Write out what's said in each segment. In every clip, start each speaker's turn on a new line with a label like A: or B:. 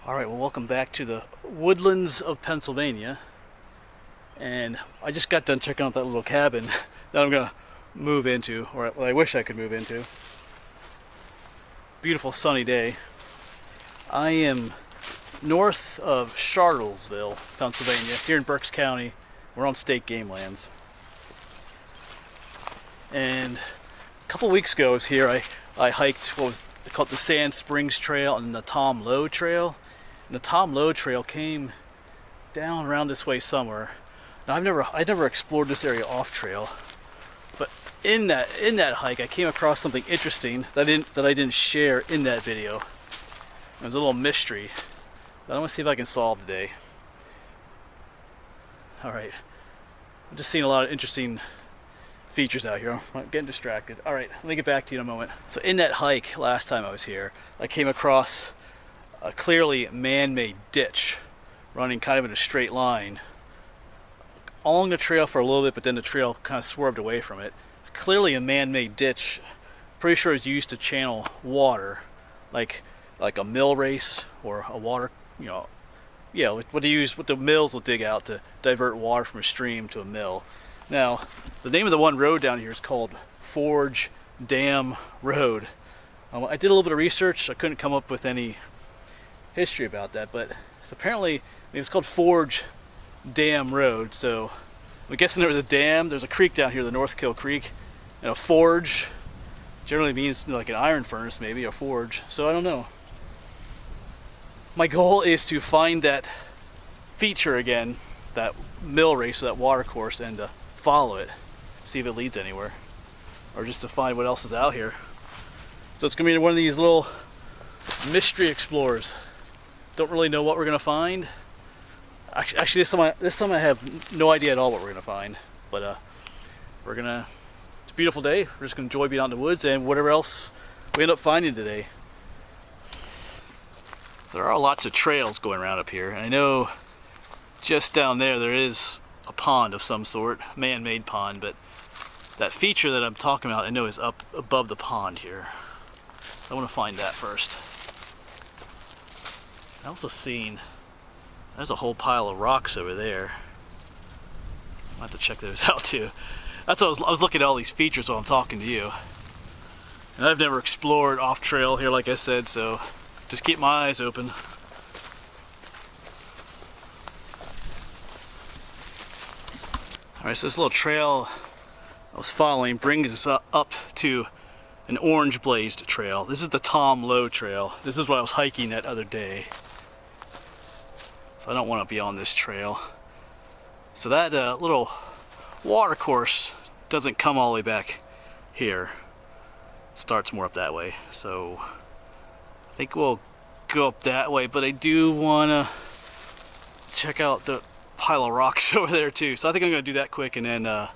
A: Alright, well, welcome back to the woodlands of Pennsylvania. And I just got done checking out that little cabin that I'm gonna move into, or what I wish I could move into. Beautiful sunny day. I am north of Charlottesville, Pennsylvania, here in Berks County. We're on state game lands. And a couple weeks ago I was here. I hiked what was called the Sand Springs Trail and the Tom Low Trail. And the Tom Low Trail came down around this way somewhere. Now I never explored this area off trail, but in that hike I came across something interesting that I didn't share in that video. It was a little mystery that I want to see if I can solve today. All right, I'm just seeing a lot of interesting features out here. I'm getting distracted. All right, let me get back to you in a moment. So in that hike last time I was here, I came across a clearly man-made ditch running kind of in a straight line along the trail for a little bit, but then the trail kind of swerved away from it. It's clearly a man-made ditch. Pretty sure it's used to channel water, like a mill race or a water, what the mills will dig out to divert water from a stream to a mill. Now, the name of the one road down here is called Forge Dam Road. I did a little bit of research. I couldn't come up with any history about that, but it's apparently, it's called Forge Dam Road. So I'm guessing there was a dam. There's a creek down here, the North Kill Creek, and a forge generally means like an iron furnace, maybe a forge. So I don't know. My goal is to find that feature again, that mill race, that water course, and follow it, see if it leads anywhere, or just to find what else is out here. So it's gonna be one of these little mystery explorers. Don't really know what we're gonna find. Actually, this time I have no idea at all what we're gonna find. But it's a beautiful day. We're just gonna enjoy being out in the woods and whatever else we end up finding today. There are lots of trails going around up here, and I know just down there is a pond of some sort, man-made pond, but that feature that I'm talking about I know is up above the pond here. So I want to find that first. I also seen there's a whole pile of rocks over there. I'll have to check those out too. That's what I was looking at all these features while I'm talking to you. And I've never explored off trail here, like I said, so just keep my eyes open. Alright, so this little trail I was following brings us up to an orange blazed trail. This is the Tom Low Trail. This is what I was hiking that other day. So I don't want to be on this trail. So that little water course doesn't come all the way back here. It starts more up that way. So I think we'll go up that way, but I do want to check out the pile of rocks over there too. So I think I'm going to do that quick, and then, oh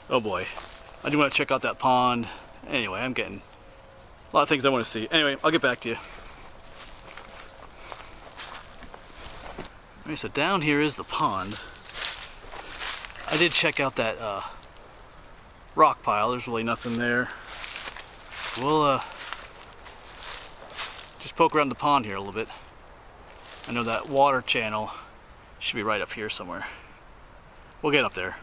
A: boy, I do want to check out that pond. Anyway, I'm getting a lot of things I want to see. Anyway, I'll get back to you. Alright, so down here is the pond. I did check out that rock pile. There's really nothing there. We'll just poke around the pond here a little bit. I know that water channel should be right up here somewhere. We'll get up there.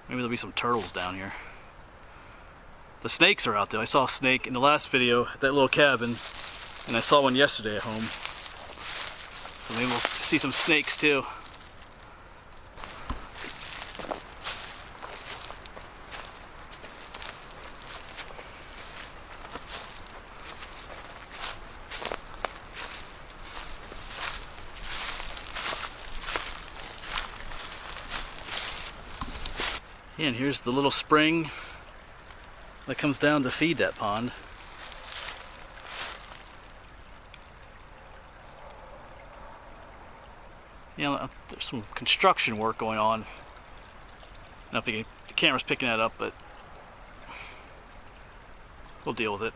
A: Maybe there'll be some turtles down here. The snakes are out there. I saw a snake in the last video at that little cabin, and I saw one yesterday at home. So maybe we'll see some snakes too. Yeah, and here's the little spring that comes down to feed that pond. There's some construction work going on. I don't think the camera's picking that up, but we'll deal with it.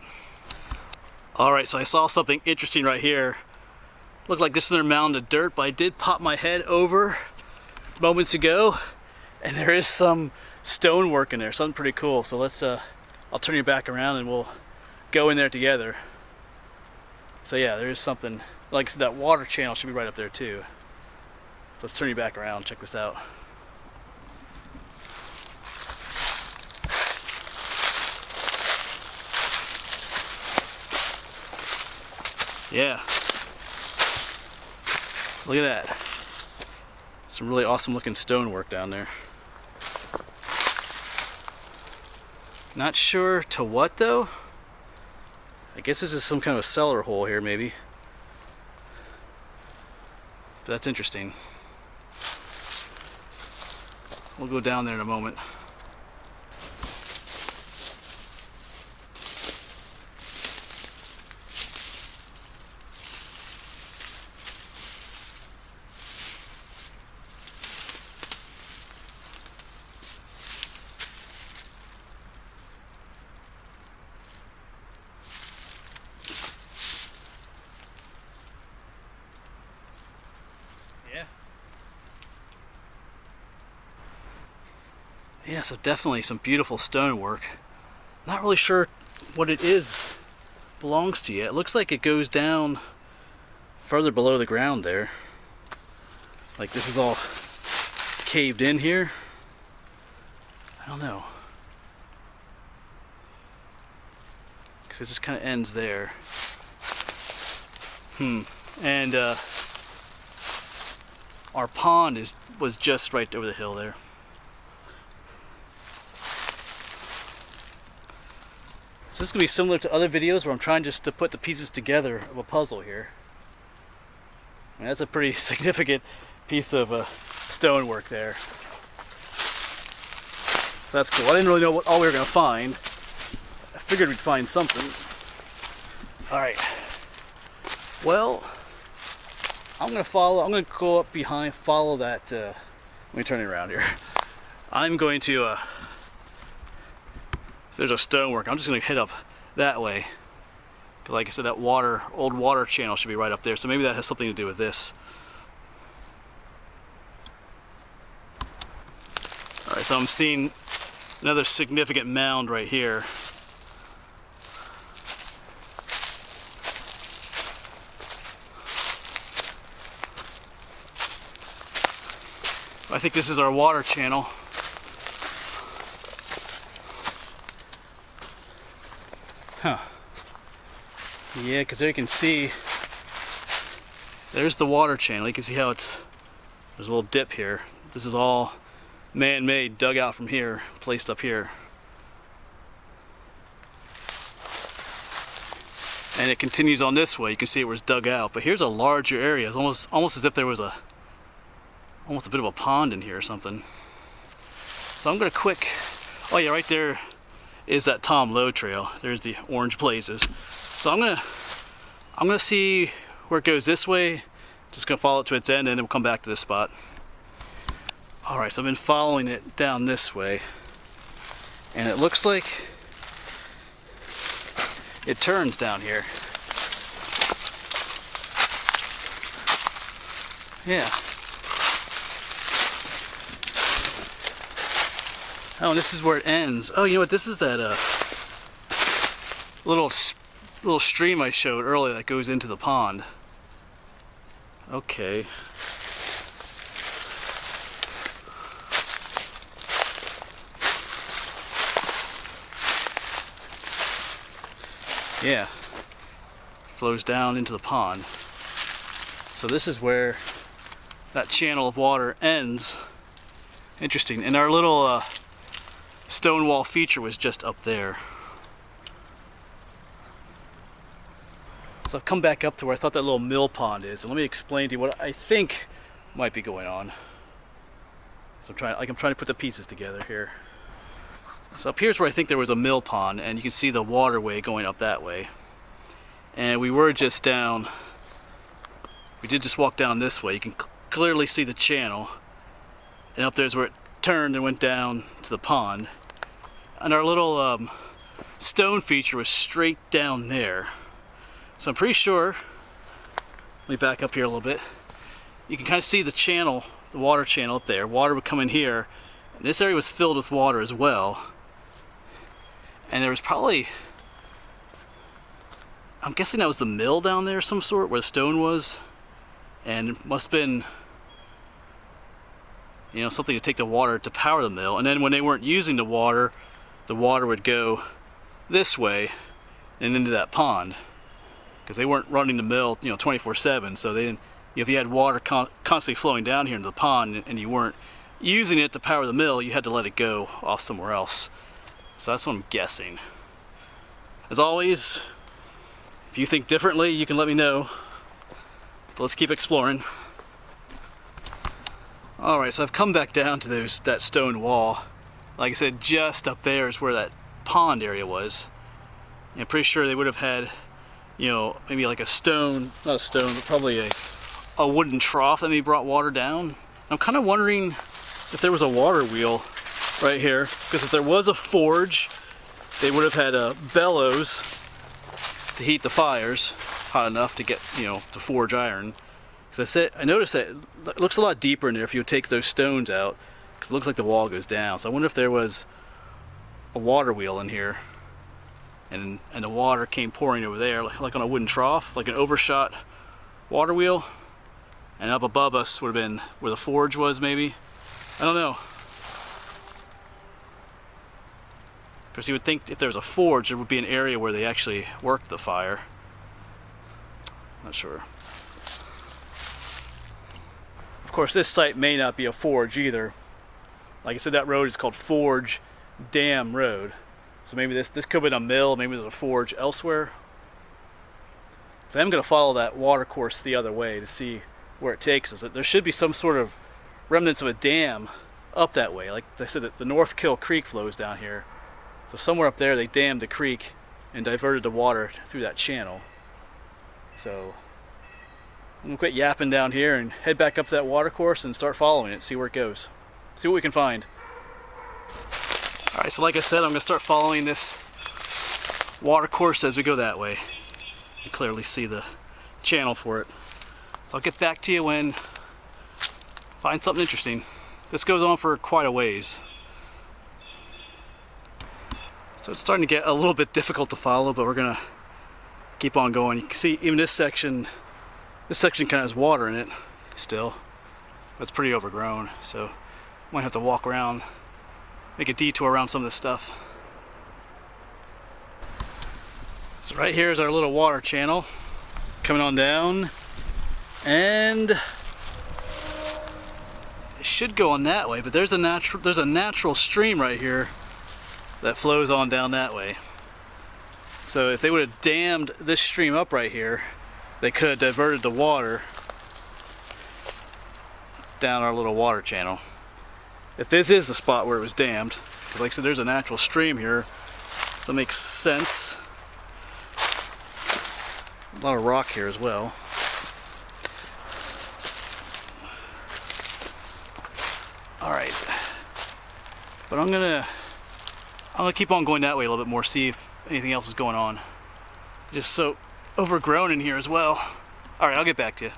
A: Alright, so I saw something interesting right here. Looked like this is another mound of dirt, but I did pop my head over moments ago, and there is some stonework in there, something pretty cool. So let's I'll turn you back around and we'll go in there together. So yeah, there is something, like I said, that water channel should be right up there too. So let's turn you back around, check this out. Yeah. Look at that. Some really awesome looking stonework down there. Not sure to what though. I guess this is some kind of a cellar hole here maybe. But that's interesting. We'll go down there in a moment. Yeah, so definitely some beautiful stonework. Not really sure what it is belongs to yet. It looks like it goes down further below the ground there. Like this is all caved in here. I don't know. Because it just kind of ends there. And our pond was just right over the hill there. So this is going to be similar to other videos where I'm trying just to put the pieces together of a puzzle here. I mean, that's a pretty significant piece of stonework there. So that's cool. I didn't really know what all we were going to find. I figured we'd find something. Alright. Well, I'm going to go up behind, follow that, let me turn it around here. I'm going to, so there's a stonework. I'm just going to head up that way. Like I said, that old water channel should be right up there. So maybe that has something to do with this. Alright, so I'm seeing another significant mound right here. I think this is our water channel. Huh. Yeah, because there you can see, there's the water channel. You can see how there's a little dip here. This is all man-made, dug out from here, placed up here. And it continues on this way. You can see it was dug out. But here's a larger area. It's almost as if there was almost a bit of a pond in here or something. So I'm gonna oh yeah, right there is that Tom Lowe trail. There's the orange blazes. So I'm gonna see where it goes this way. Just gonna follow it to its end and then we'll come back to this spot. Alright, so I've been following it down this way. And it looks like it turns down here. Yeah. Oh, and this is where it ends. Oh, you know what? This is that little stream I showed earlier that goes into the pond. Okay. Yeah. Flows down into the pond. So this is where that channel of water ends. Interesting. And our little stone wall feature was just up there. So I've come back up to where I thought that little mill pond is, and let me explain to you what I think might be going on. So I'm trying to put the pieces together here. So up here's where I think there was a mill pond, and you can see the waterway going up that way. And we were just down, we did just walk down this way. You can clearly see the channel, and up there's where it turned and went down to the pond. And our little stone feature was straight down there. So I'm pretty sure, let me back up here a little bit. You can kind of see the channel, the water channel up there. Water would come in here. And this area was filled with water as well. And there was probably, I'm guessing that was the mill down there of some sort where the stone was, and it must have been, you know, something to take the water to power the mill. And then when they weren't using the water would go this way and into that pond, because they weren't running the mill, you know, 24/7. So they didn't, you know, if you had water constantly flowing down here into the pond and you weren't using it to power the mill, you had to let it go off somewhere else. So that's what I'm guessing. As always, if you think differently, you can let me know. But let's keep exploring. Alright, so I've come back down to that stone wall. Like I said, just up there is where that pond area was. I'm pretty sure they would have had, you know, maybe like a stone, not a stone, but probably a wooden trough that maybe brought water down. I'm kind of wondering if there was a water wheel right here, because if there was a forge, they would have had bellows to heat the fires hot enough to get, you know, to forge iron. Because I noticed that it looks a lot deeper in there if you take those stones out, because it looks like the wall goes down. So I wonder if there was a water wheel in here, and the water came pouring over there, like on a wooden trough, like an overshot water wheel. And up above us would have been where the forge was, maybe. I don't know. Because you would think if there was a forge, there would be an area where they actually worked the fire. Not sure. Of course, this site may not be a forge either. Like I said, that road is called Forge Dam Road. So maybe this could have been a mill, maybe there's a forge elsewhere. So I'm going to follow that water course the other way to see where it takes us. There should be some sort of remnants of a dam up that way. Like I said, the North Kill Creek flows down here. So somewhere up there they dammed the creek and diverted the water through that channel. So I'm going to quit yapping down here and head back up that water course and start following it, see where it goes. See what we can find. Alright, so like I said, I'm going to start following this water course as we go that way. You can clearly see the channel for it. So I'll get back to you when I find something interesting. This goes on for quite a ways. So it's starting to get a little bit difficult to follow, but we're going to keep on going. You can see even this section kind of has water in it still. But it's pretty overgrown, so might have to walk around, make a detour around some of this stuff. So right here is our little water channel coming on down, and it should go on that way, but there's a natural stream right here that flows on down that way. So if they would have dammed this stream up right here, they could have diverted the water down our little water channel. If this is the spot where it was dammed, because like I said, there's a natural stream here, so it makes sense. A lot of rock here as well. Alright, but I'm gonna keep on going that way a little bit more, see if anything else is going on. Just so overgrown in here as well. Alright, I'll get back to you.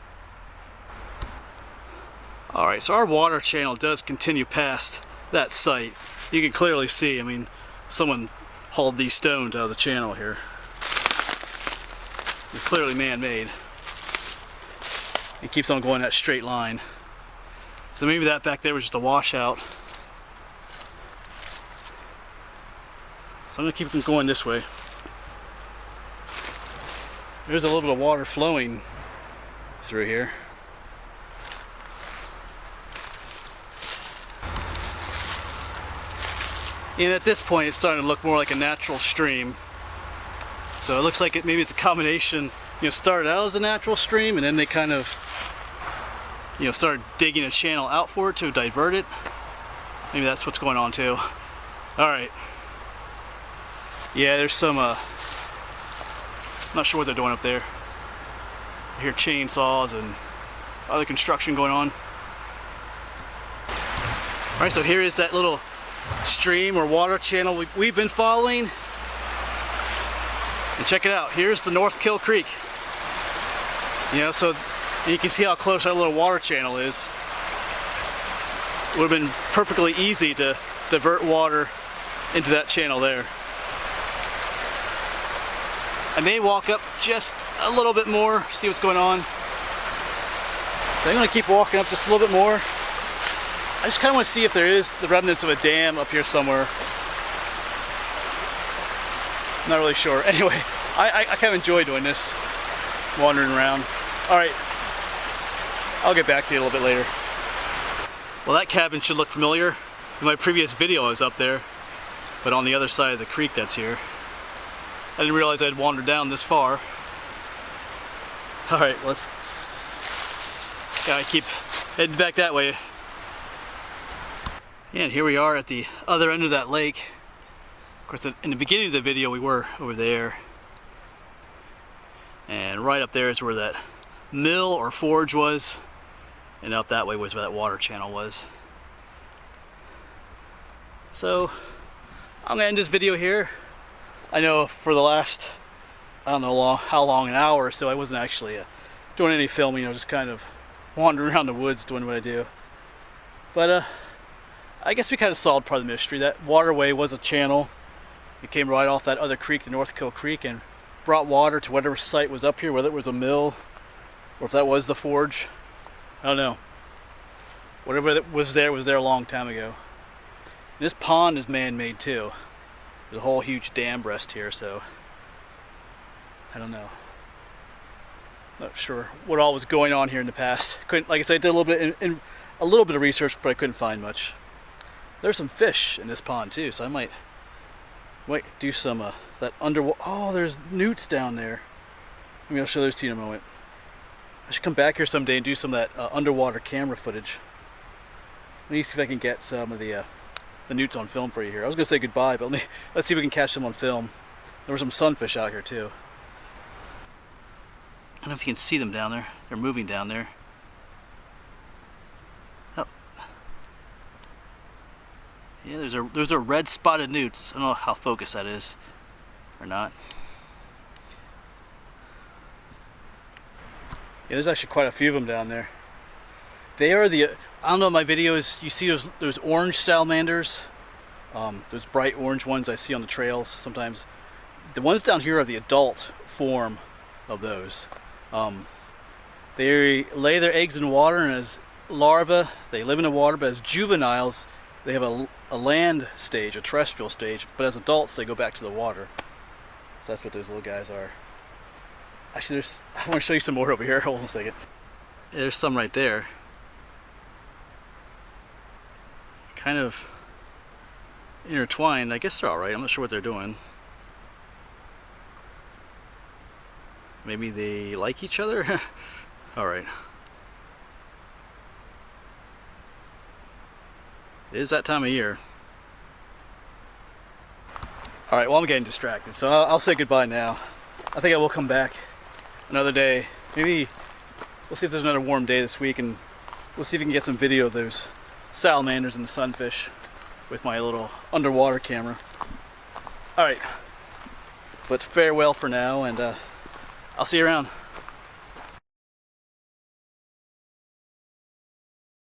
A: Alright, so our water channel does continue past that site. You can clearly see, I mean, someone hauled these stones out of the channel here. They're clearly man-made. It keeps on going that straight line. So maybe that back there was just a washout. So I'm going to keep going this way. There's a little bit of water flowing through here. And at this point it's starting to look more like a natural stream. So it looks like maybe it's a combination, you know, started out as a natural stream and then they kind of, you know, started digging a channel out for it to divert it. Maybe that's what's going on too. Alright. Yeah, there's some, I'm not sure what they're doing up there. I hear chainsaws and other construction going on. Alright, so here is that little stream or water channel we've been following. And check it out, here's the North Kill Creek. You know, so you can see how close our little water channel is. It would have been perfectly easy to divert water into that channel there. I may walk up just a little bit more, see what's going on. So I'm gonna keep walking up just a little bit more. I just kind of want to see if there is the remnants of a dam up here somewhere. Not really sure. Anyway, I kind of enjoy doing this, wandering around. All right, I'll get back to you a little bit later. Well, that cabin should look familiar. In my previous video I was up there, but on the other side of the creek that's here. I didn't realize I'd wandered down this far. All right, gotta keep heading back that way. And here we are at the other end of that lake. Of course, in the beginning of the video we were over there. And right up there is where that mill or forge was. And up that way was where that water channel was. So, I'm gonna end this video here. I know for the last, I don't know how long, an hour or so, I wasn't actually doing any filming, you know, just kind of wandering around the woods doing what I do. But I guess we kind of solved part of the mystery. That waterway was a channel. It came right off that other creek, the North Kill Creek, and brought water to whatever site was up here, whether it was a mill or if that was the forge. I don't know. Whatever was there a long time ago. And this pond is man-made too. There's a whole huge dam breast here, so I don't know. Not sure what all was going on here in the past. Couldn't, like I said, I did a little bit of research, but I couldn't find much. There's some fish in this pond too, so I might do some that underwater. Oh, there's newts down there. Maybe I'll show those to you in a moment. I should come back here someday and do some of that underwater camera footage. Let me see if I can get some of the newts on film for you here. I was gonna say goodbye, but let's see if we can catch them on film. There were some sunfish out here too. I don't know if you can see them down there. They're moving down there. Oh. Yeah, there's a red spotted newts. I don't know how focused that is or not. Yeah, there's actually quite a few of them down there. They are the, I don't know, my videos, you see those orange salamanders, those bright orange ones I see on the trails sometimes. The ones down here are the adult form of those. They lay their eggs in water, and as larvae, they live in the water, but as juveniles, they have a land stage, a terrestrial stage, but as adults, they go back to the water. So that's what those little guys are. Actually, I want to show you some more over here. Hold on a second. Yeah, there's some right there. Kind of intertwined. I guess they're alright. I'm not sure what they're doing. Maybe they like each other? Alright. It is that time of year. Alright, well, I'm getting distracted, so I'll say goodbye now. I think I will come back another day. Maybe we'll see if there's another warm day this week, and we'll see if we can get some video of those salamanders and the sunfish with my little underwater camera. Alright, but farewell for now, and I'll see you around.